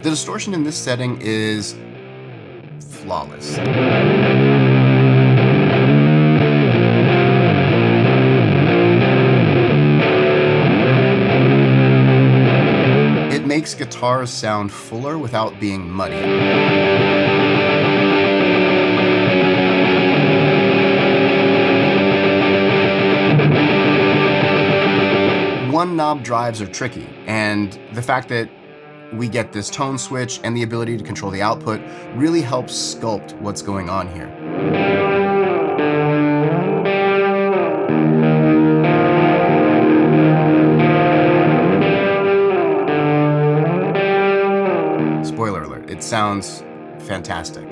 The distortion in this setting is flawless. It makes guitars sound fuller without being muddy. One knob drives are tricky, and the fact that we get this tone switch and the ability to control the output really helps sculpt what's going on here. Spoiler alert, it sounds fantastic.